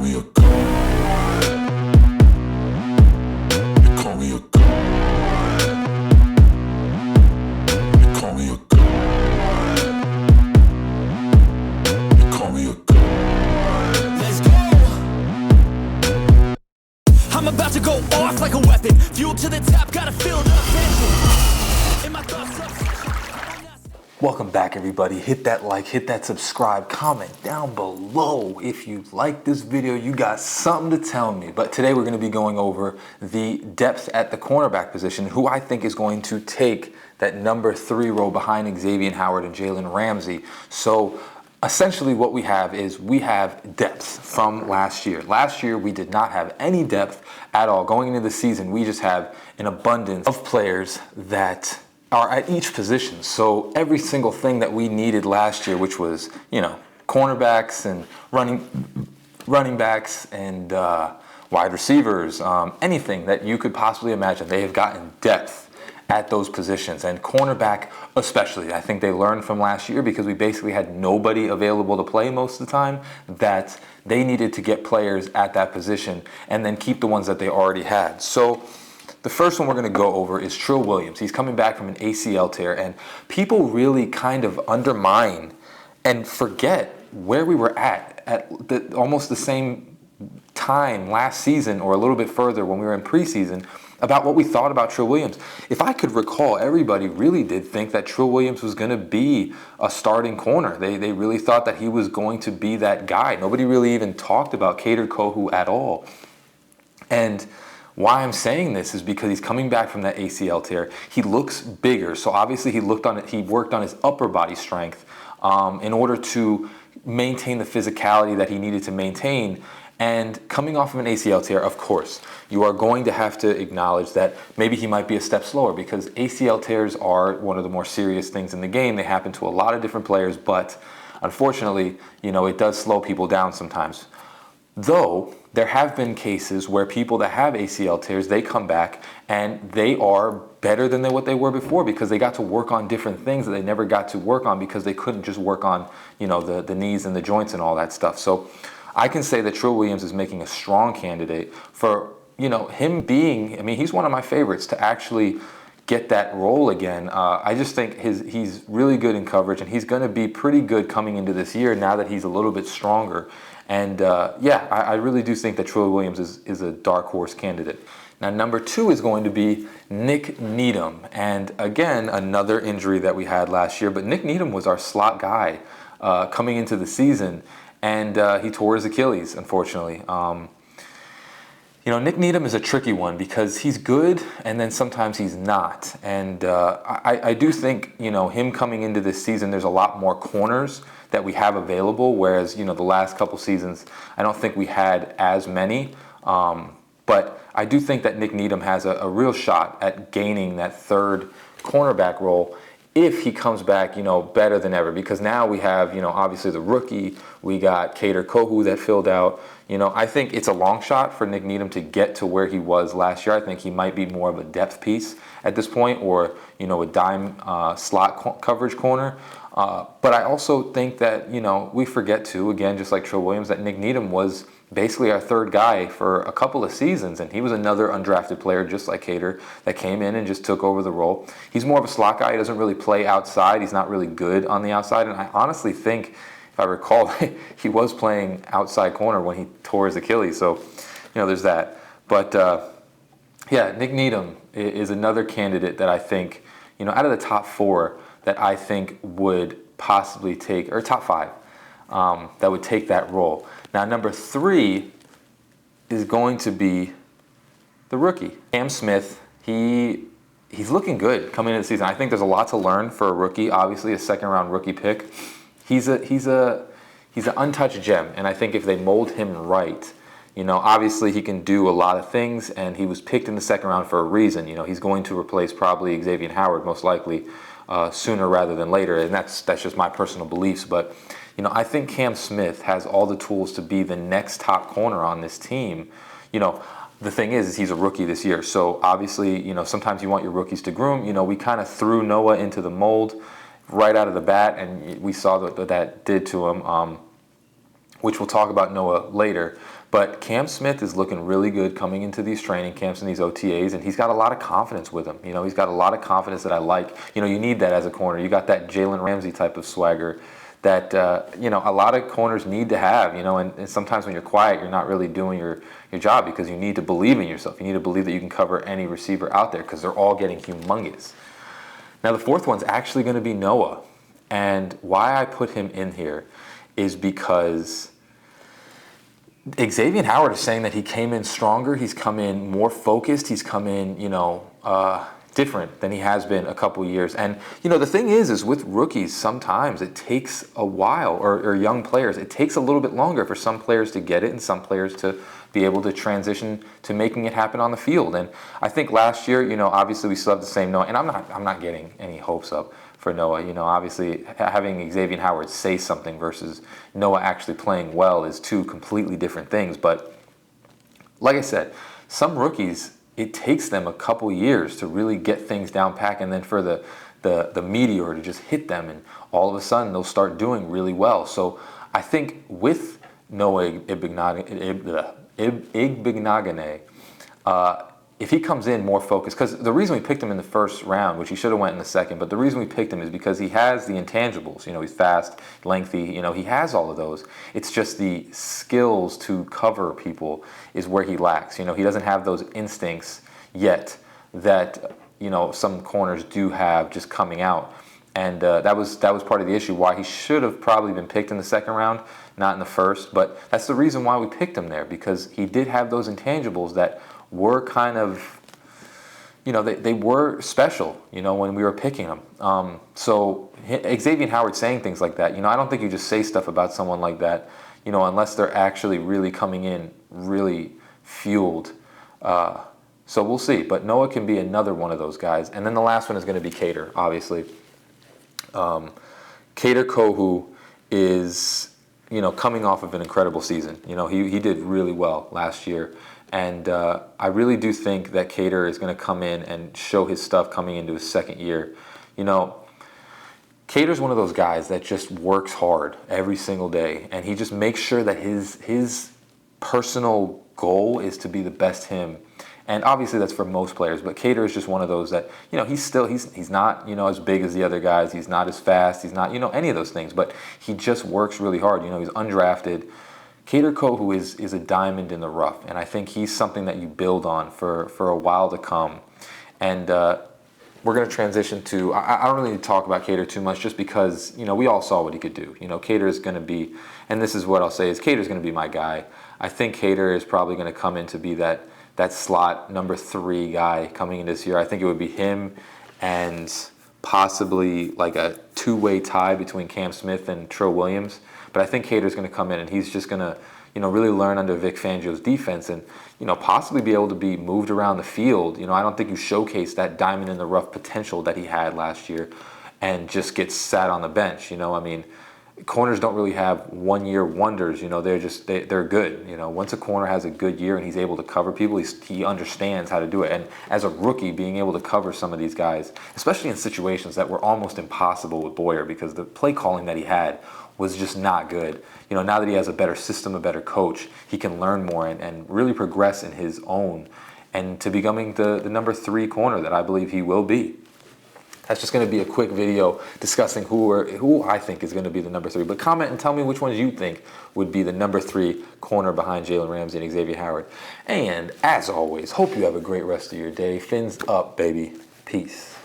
me a god. They call me a god. They call me a god. They call me a god. Let's go. I'm about to go off like a weapon. Fuel to the top, gotta fill the engine. In my thoughts, Welcome back, everybody. Hit that like, hit that subscribe, comment down below if you like this video. You got something to tell me. But today we're going to be going over the depth at the cornerback position, who I think is going to take that number 3 role behind Xavier Howard and Jalen Ramsey. So essentially what we have is we have depth from last year. Last year we did not have any depth at all. Going into the season, we just have an abundance of players that are at each position. So every single thing that we needed last year, which was, cornerbacks and running backs and wide receivers, anything that you could possibly imagine, they have gotten depth at those positions. And cornerback especially, I think they learned from last year because we basically had nobody available to play most of the time, that they needed to get players at that position and then keep the ones that they already had. So the first one we're going to go over is Trill Williams. He's coming back from an ACL tear, and people really kind of undermine and forget where we were at almost the same time last season, or a little bit further when we were in preseason, about what we thought about Trill Williams. If I could recall, everybody really did think that Trill Williams was going to be a starting corner. They really thought that he was going to be that guy. Nobody really even talked about Kader Kohou at all. And why I'm saying this is because he's coming back from that ACL tear. He looks bigger, so obviously he worked on his upper body strength in order to maintain the physicality that he needed to maintain. And coming off of an ACL tear, of course, you are going to have to acknowledge that maybe he might be a step slower, because ACL tears are one of the more serious things in the game. They happen to a lot of different players, but unfortunately, it does slow people down sometimes. Though there have been cases where people that have ACL tears, they come back and they are better than what they were before, because they got to work on different things that they never got to work on because they couldn't just work on, the knees and the joints and all that stuff. So I can say that Trill Williams is making a strong candidate for, him being, he's one of my favorites to actually get that role again. I just think he's really good in coverage, and he's going to be pretty good coming into this year now that he's a little bit stronger. And I really do think that Trill Williams is a dark horse candidate. Now, number 2 is going to be Nick Needham. And again, another injury that we had last year. But Nick Needham was our slot guy coming into the season, and he tore his Achilles, unfortunately. Nick Needham is a tricky one because he's good and then sometimes he's not. And I do think, him coming into this season, there's a lot more corners that we have available, whereas, the last couple seasons, I don't think we had as many. But I do think that Nick Needham has a real shot at gaining that third cornerback role if he comes back, better than ever. Because now we have, obviously the rookie, we got Kader Kohou that filled out. I think it's a long shot for Nick Needham to get to where he was last year. I think he might be more of a depth piece at this point, or, a dime slot coverage corner. But I also think that, we forget too, again, just like Trill Williams, that Nick Needham was basically our third guy for a couple of seasons, and he was another undrafted player just like Kader that came in and just took over the role. He's more of a slot guy. He doesn't really play outside. He's not really good on the outside, and I honestly think, if I recall, he was playing outside corner when he tore his Achilles, so there's that. But Nick Needham is another candidate that I think, out of the top 4 that I think would possibly take, or top 5, that would take that role. Now, number 3 is going to be the rookie, Cam Smith. He's looking good coming into the season. I think there's a lot to learn for a rookie. Obviously, a second-round rookie pick. He's an untouched gem, and I think if they mold him right, obviously he can do a lot of things, and he was picked in the second round for a reason. He's going to replace probably Xavier Howard most likely sooner rather than later, and that's just my personal beliefs. But I think Cam Smith has all the tools to be the next top corner on this team. The thing is he's a rookie this year, so obviously sometimes you want your rookies to groom. We kind of threw Noah into the mold right out of the bat, and we saw what that did to him. which we'll talk about Noah later. But Cam Smith is looking really good coming into these training camps and these OTAs, and he's got a lot of confidence with him. You know, he's got a lot of confidence that I like. You know, you need that as a corner. You got that Jalen Ramsey type of swagger that, you know, a lot of corners need to have, you know, and sometimes when you're quiet, you're not really doing your job because you need to believe in yourself. You need to believe that you can cover any receiver out there because they're all getting humongous. Now, the fourth one's actually going to be Noah. And why I put him in here is because Xavier Howard is saying that he came in stronger, he's come in more focused, he's come in, you know, different than he has been a couple years. And, you know, the thing is with rookies, sometimes it takes a while, or young players, it takes a little bit longer for some players to get it and some players to be able to transition to making it happen on the field. And I think last year, you know, obviously we still have the same Noah, and I'm not getting any hopes up for Noah. You know, obviously having Xavier Howard say something versus Noah actually playing well is two completely different things. But like I said, some rookies, it takes them a couple years to really get things down pat, and then for the meteor to just hit them, and all of a sudden they'll start doing really well. So I think with Noah Igbenogany, if he comes in more focused, because the reason we picked him in the first round, which he should have went in the second, but the reason we picked him is because he has the intangibles. You know, he's fast, lengthy, you know, he has all of those. It's just the skills to cover people is where he lacks. You know, he doesn't have those instincts yet that, you know, some corners do have just coming out. And that was part of the issue why he should have probably been picked in the second round, not in the first. But that's the reason why we picked him there, because he did have those intangibles that were kind of, you know, they were special, you know, when we were picking him. So Xavier Howard saying things like that, you know, I don't think you just say stuff about someone like that, you know, unless they're actually really coming in really fueled. So we'll see. But Noah can be another one of those guys. And then the last one is going to be Cater, obviously. Cater Kohu is, you know, coming off of an incredible season. You know, he did really well last year. And I really do think that Cater is going to come in and show his stuff coming into his second year. You know, Cater's one of those guys that just works hard every single day. And he just makes sure that his personal goal is to be the best him. And obviously that's for most players, but Cater is just one of those that, you know, he's not, you know, as big as the other guys. He's not as fast. He's not, you know, any of those things, but he just works really hard. You know, he's undrafted. Cater Kohu is a diamond in the rough, and I think he's something that you build on for a while to come. And we're going to transition to, I don't really need to talk about Cater too much, just because, you know, we all saw what he could do. You know, Cater is going to be, and this is what I'll say, is Cater is going to be my guy. I think Cater is probably going to come in to be that slot number 3 guy coming in this year. I think it would be him and possibly like a two-way tie between Cam Smith and Trill Williams. But I think Cater's going to come in and he's just going to, you know, really learn under Vic Fangio's defense and, you know, possibly be able to be moved around the field. You know, I don't think you showcase that diamond in the rough potential that he had last year and just get sat on the bench. You know, I mean, corners don't really have one-year wonders. You know, they're good. You know, once a corner has a good year and he's able to cover people, he understands how to do it. And as a rookie, being able to cover some of these guys, especially in situations that were almost impossible with Boyer because the play calling that he had was just not good. You know, now that he has a better system, a better coach, he can learn more and really progress in his own and to becoming the number 3 corner that I believe he will be. That's just going to be a quick video discussing who I think is going to be the number 3. But comment and tell me which ones you think would be the number 3 corner behind Jalen Ramsey and Xavier Howard. And as always, hope you have a great rest of your day. Fins up, baby. Peace.